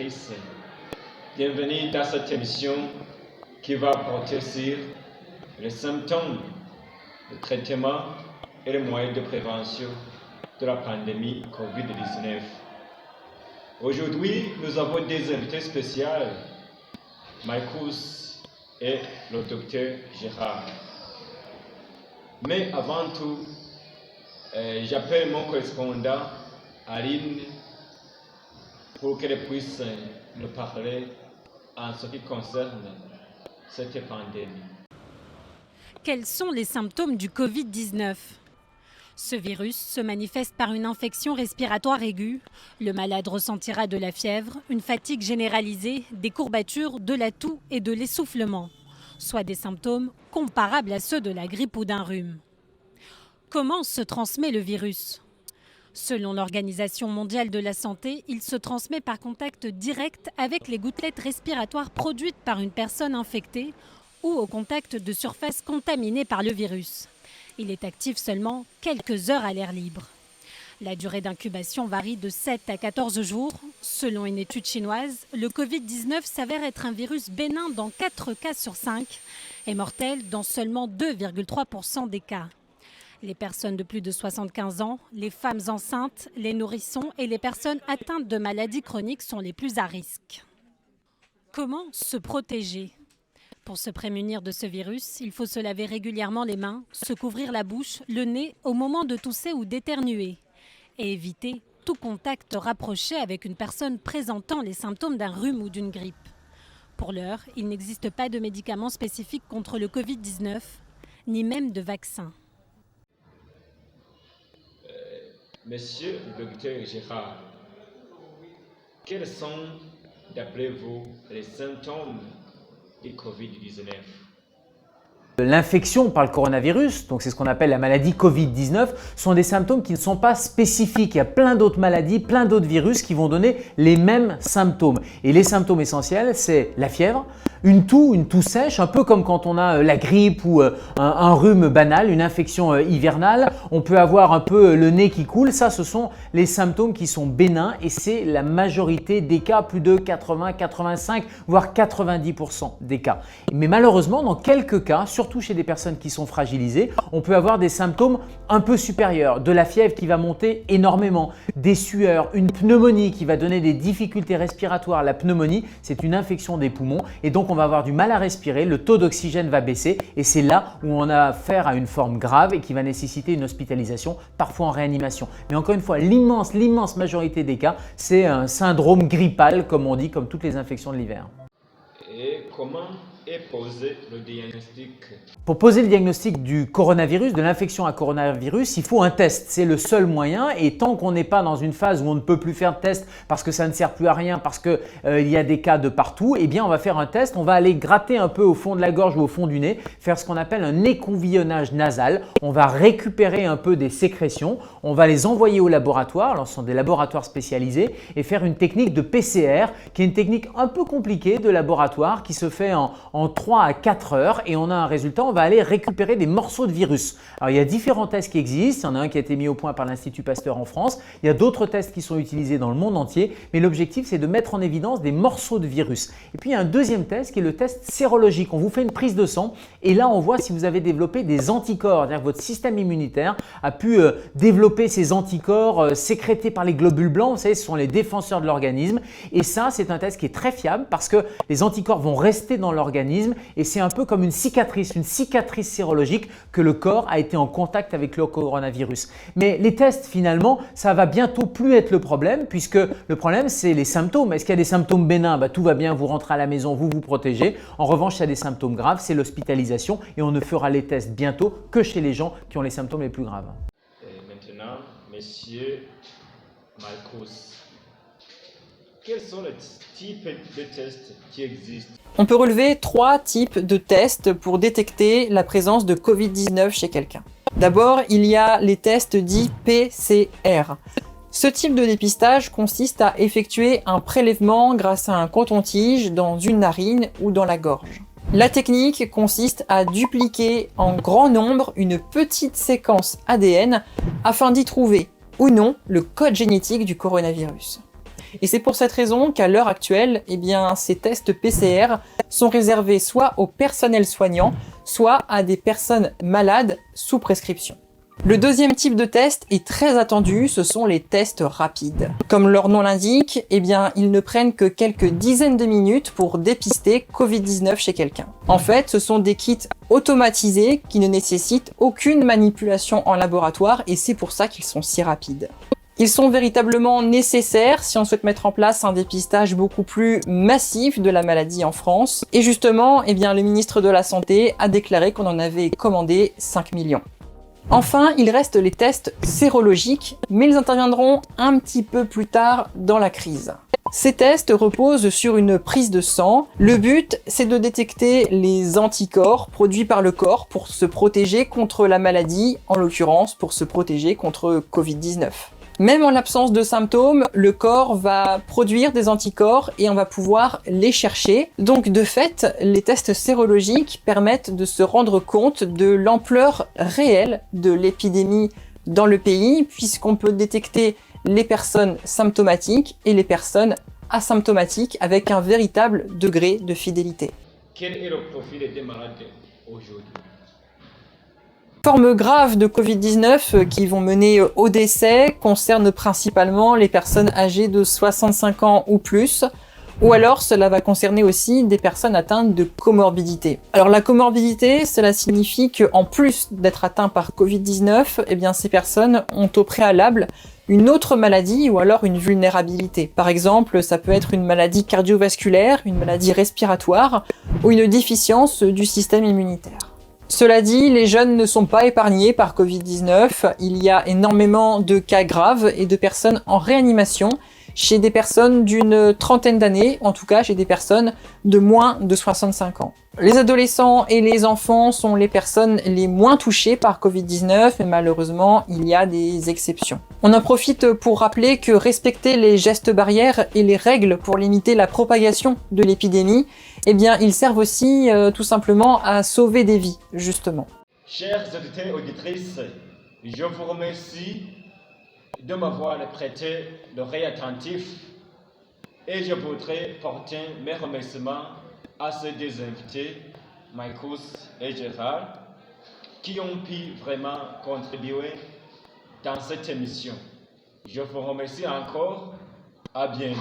téléspectatrices. Bienvenue dans cette émission qui va porter sur les symptômes, le traitement et les moyens de prévention de la pandémie COVID-19. Aujourd'hui, nous avons des invités spéciaux, Marcus et le docteur Gérard. Mais avant tout, j'appelle mon correspondant Aline pour qu'elle puisse nous parler en ce qui concerne cette pandémie. Quels sont les symptômes du Covid-19 ? Ce virus se manifeste par une infection respiratoire aiguë. Le malade ressentira de la fièvre, une fatigue généralisée, des courbatures, de la toux et de l'essoufflement, soit des symptômes comparables à ceux de la grippe ou d'un rhume. Comment se transmet le virus ? Selon l'Organisation mondiale de la santé, il se transmet par contact direct avec les gouttelettes respiratoires produites par une personne infectée ou au contact de surfaces contaminées par le virus. Il est actif seulement quelques heures à l'air libre. La durée d'incubation varie de 7 à 14 jours. Selon une étude chinoise, le Covid-19 s'avère être un virus bénin dans 4 cas sur 5 et mortel dans seulement 2,3% des cas. Les personnes de plus de 75 ans, les femmes enceintes, les nourrissons et les personnes atteintes de maladies chroniques sont les plus à risque. Comment se protéger ? Pour se prémunir de ce virus, il faut se laver régulièrement les mains, se couvrir la bouche, le nez au moment de tousser ou d'éternuer et éviter tout contact rapproché avec une personne présentant les symptômes d'un rhume ou d'une grippe. Pour l'heure, il n'existe pas de médicaments spécifiques contre le Covid-19, ni même de vaccin. Monsieur le docteur Gérard, quels sont, d'après vous, les symptômes du Covid-19 ? L'infection par le coronavirus, donc c'est ce qu'on appelle la maladie Covid-19, sont des symptômes qui ne sont pas spécifiques. Il y a plein d'autres maladies, plein d'autres virus qui vont donner les mêmes symptômes. Et les symptômes essentiels, c'est la fièvre, une toux sèche, un peu comme quand on a la grippe ou un rhume banal, une infection hivernale. On peut avoir un peu le nez qui coule. Ça, ce sont les symptômes qui sont bénins et c'est la majorité des cas, plus de 80, 85, voire 90% des cas. Mais malheureusement, dans quelques cas, surtout chez des personnes qui sont fragilisées, on peut avoir des symptômes un peu supérieurs, de la fièvre qui va monter énormément, des sueurs, une pneumonie qui va donner des difficultés respiratoires. La pneumonie, c'est une infection des poumons et donc on va avoir du mal à respirer, le taux d'oxygène va baisser et c'est là où on a affaire à une forme grave et qui va nécessiter une hospitalisation, parfois en réanimation. Mais encore une fois, l'immense majorité des cas, c'est un syndrome grippal comme on dit, comme toutes les infections de l'hiver. Et comment est posé le diagnostic ? Pour poser le diagnostic du coronavirus, de l'infection à coronavirus, il faut un test. C'est le seul moyen et tant qu'on n'est pas dans une phase où on ne peut plus faire de test parce que ça ne sert plus à rien, parce qu'il y a des cas de partout, eh bien on va faire un test. On va aller gratter un peu au fond de la gorge ou au fond du nez, faire ce qu'on appelle un écouvillonnage nasal. On va récupérer un peu des sécrétions, on va les envoyer au laboratoire, alors ce sont des laboratoires spécialisés, et faire une technique de PCR qui est une technique un peu compliquée de laboratoire qui se fait en 3 à 4 heures et on a un résultat, on va aller récupérer des morceaux de virus. Alors il y a différents tests qui existent, il y en a un qui a été mis au point par l'Institut Pasteur en France, il y a d'autres tests qui sont utilisés dans le monde entier, mais l'objectif c'est de mettre en évidence des morceaux de virus. Et puis il y a un deuxième test qui est le test sérologique, on vous fait une prise de sang et là on voit si vous avez développé des anticorps, c'est-à-dire que votre système immunitaire a pu développer ces anticorps sécrétés par les globules blancs, vous savez ce sont les défenseurs de l'organisme et ça c'est un test qui est très fiable parce que les anticorps vont rester dans l'organisme et c'est un peu comme une cicatrice sérologique que le corps a été en contact avec le coronavirus. Mais les tests finalement, ça va bientôt plus être le problème puisque le problème c'est les symptômes. Est-ce qu'il y a des symptômes bénins ? Tout va bien, vous rentrez à la maison, vous vous protégez. En revanche, s'il y a des symptômes graves, c'est l'hospitalisation et on ne fera les tests bientôt que chez les gens qui ont les symptômes les plus graves. Et maintenant, monsieur Marcus, quels sont les types de tests qui existent ? On peut relever 3 types de tests pour détecter la présence de Covid-19 chez quelqu'un. D'abord, il y a les tests dits PCR. Ce type de dépistage consiste à effectuer un prélèvement grâce à un coton-tige dans une narine ou dans la gorge. La technique consiste à dupliquer en grand nombre une petite séquence ADN afin d'y trouver ou non le code génétique du coronavirus. Et c'est pour cette raison qu'à l'heure actuelle, eh bien, ces tests PCR sont réservés soit au personnel soignant, soit à des personnes malades sous prescription. Le deuxième type de test est très attendu, ce sont les tests rapides. Comme leur nom l'indique, eh bien, ils ne prennent que quelques dizaines de minutes pour dépister Covid-19 chez quelqu'un. En fait, ce sont des kits automatisés qui ne nécessitent aucune manipulation en laboratoire et c'est pour ça qu'ils sont si rapides. Ils sont véritablement nécessaires si on souhaite mettre en place un dépistage beaucoup plus massif de la maladie en France. Et justement, eh bien, le ministre de la Santé a déclaré qu'on en avait commandé 5 millions. Enfin, il reste les tests sérologiques, mais ils interviendront un petit peu plus tard dans la crise. Ces tests reposent sur une prise de sang. Le but, c'est de détecter les anticorps produits par le corps pour se protéger contre la maladie, en l'occurrence pour se protéger contre Covid-19. Même en l'absence de symptômes, le corps va produire des anticorps et on va pouvoir les chercher. Donc de fait, les tests sérologiques permettent de se rendre compte de l'ampleur réelle de l'épidémie dans le pays, puisqu'on peut détecter les personnes symptomatiques et les personnes asymptomatiques avec un véritable degré de fidélité. Quel est le profil des malades aujourd'hui? Formes graves de Covid-19 qui vont mener au décès concernent principalement les personnes âgées de 65 ans ou plus, ou alors cela va concerner aussi des personnes atteintes de comorbidité. Alors la comorbidité, cela signifie qu'en plus d'être atteint par Covid-19, eh bien ces personnes ont au préalable une autre maladie ou alors une vulnérabilité. Par exemple, ça peut être une maladie cardiovasculaire, une maladie respiratoire ou une déficience du système immunitaire. Cela dit, les jeunes ne sont pas épargnés par Covid-19. Il y a énormément de cas graves et de personnes en réanimation chez des personnes d'une trentaine d'années, en tout cas chez des personnes de moins de 65 ans. Les adolescents et les enfants sont les personnes les moins touchées par Covid-19, mais malheureusement, il y a des exceptions. On en profite pour rappeler que respecter les gestes barrières et les règles pour limiter la propagation de l'épidémie, eh bien, ils servent aussi tout simplement à sauver des vies, justement. Chers auditeurs et auditrices, je vous remercie de m'avoir prêté l'oreille attentive et je voudrais porter mes remerciements à ces deux invités, Michael et Gérard, qui ont pu vraiment contribuer dans cette émission. Je vous remercie encore. À bientôt.